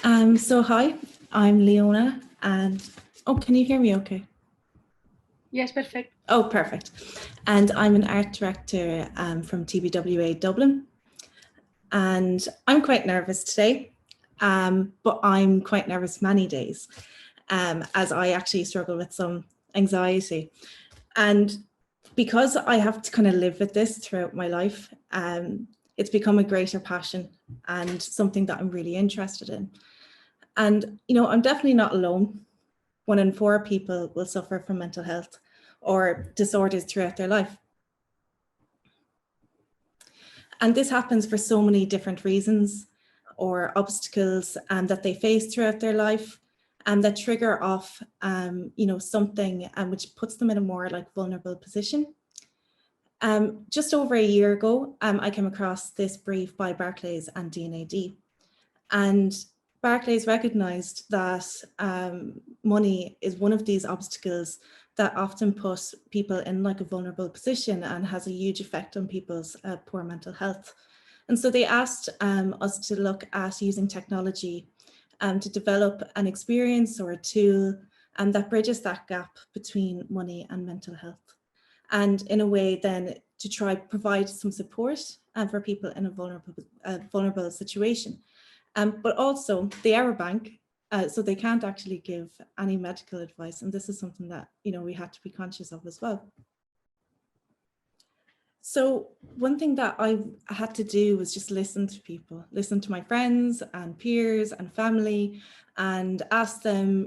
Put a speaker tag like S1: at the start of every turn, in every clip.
S1: So hi, I'm Leona and, oh, can you hear me okay?
S2: Yes, perfect.
S1: Oh, perfect. And I'm an art director from TBWA Dublin. And I'm quite nervous today, but I'm quite nervous many days as I actually struggle with some anxiety. And because I have to kind of live with this throughout my life, it's become a greater passion and something that I'm really interested in. And, you know, I'm definitely not alone. 1 in 4 people will suffer from mental health or disorders throughout their life. And this happens for so many different reasons or obstacles that they face throughout their life and that trigger off, something which puts them in a more vulnerable position. Just over a year ago, I came across this brief by Barclays and D&AD. And Barclays recognised that money is one of these obstacles that often put people in a vulnerable position and has a huge effect on people's poor mental health. And so they asked us to look at using technology to develop an experience or a tool that bridges that gap between money and mental health. And in a way then to try provide some support for people in a vulnerable situation. But also they are a bank, so they can't actually give any medical advice. And this is something that, we had to be conscious of as well. So one thing that I had to do was just listen to people, listen to my friends and peers and family and ask them,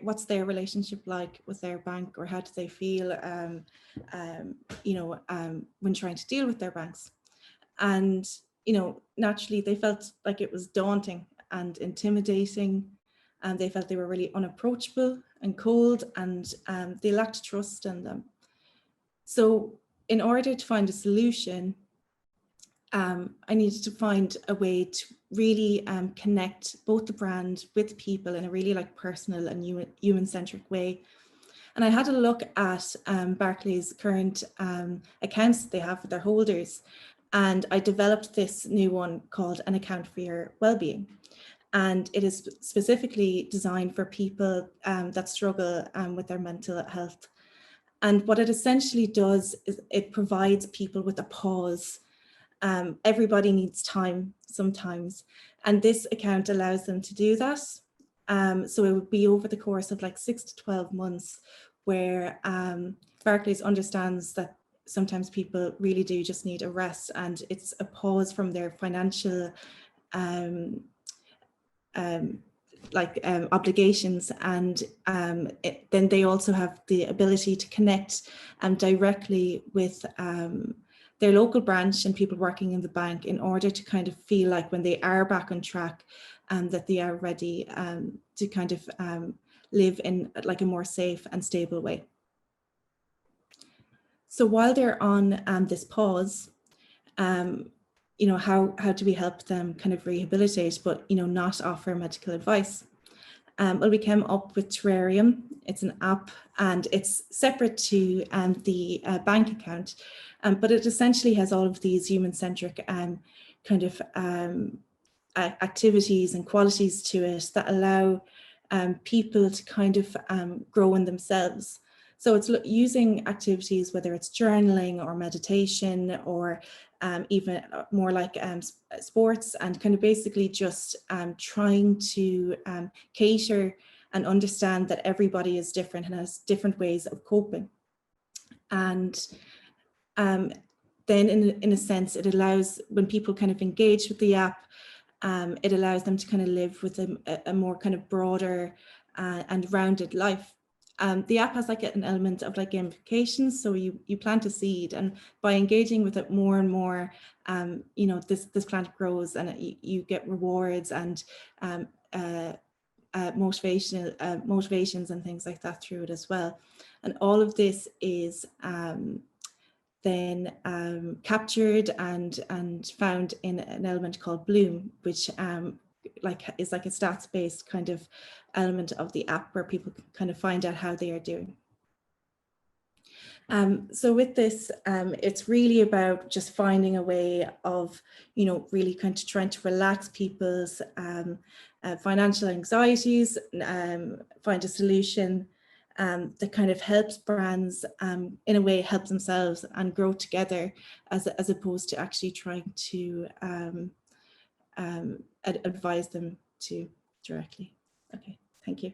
S1: what's their relationship like with their bank, or how do they feel, when trying to deal with their banks. And, naturally they felt like it was daunting and intimidating, and they felt they were really unapproachable and cold, and they lacked trust in them. So in order to find a solution, I needed to find a way to really connect both the brand with people in a really personal and human-centric way. And I had a look at Barclays' current accounts that they have with their holders. And I developed this new one called An Account for Your Wellbeing. And it is specifically designed for people that struggle with their mental health. And what it essentially does is it provides people with a pause. Everybody needs time sometimes, and this account allows them to do that. So it would be over the course of 6 to 12 months, where Barclays understands that sometimes people really do just need a rest, and it's a pause from their financial obligations, and then they also have the ability to connect directly with their local branch and people working in the bank, in order to kind of feel like when they are back on track that they are ready to kind of live in a more safe and stable way. So while they're on this pause, how do we help them kind of rehabilitate, but not offer medical advice? Well, we came up with Terrarium. It's an app, and it's separate to the bank account, but it essentially has all of these human-centric kind of activities and qualities to it that allow people to kind of grow in themselves. So it's using activities, whether it's journaling or meditation, or even more like sports, and kind of basically just trying to cater and understand that everybody is different and has different ways of coping. And then in a sense, it allows, when people kind of engage with the app, it allows them to kind of live with a more kind of broader and rounded life. The app has an element of gamification, so you plant a seed, and by engaging with it more and more, this plant grows, and you get rewards and motivations and things like that through it as well. And all of this is then captured and found in an element called Bloom, which is a stats-based kind of element of the app, where people can kind of find out how they are doing. So with this, it's really about just finding a way of, really kind of trying to relax people's financial anxieties, find a solution that kind of helps brands in a way help themselves and grow together, as opposed to actually trying to advise them to directly. Okay, thank you.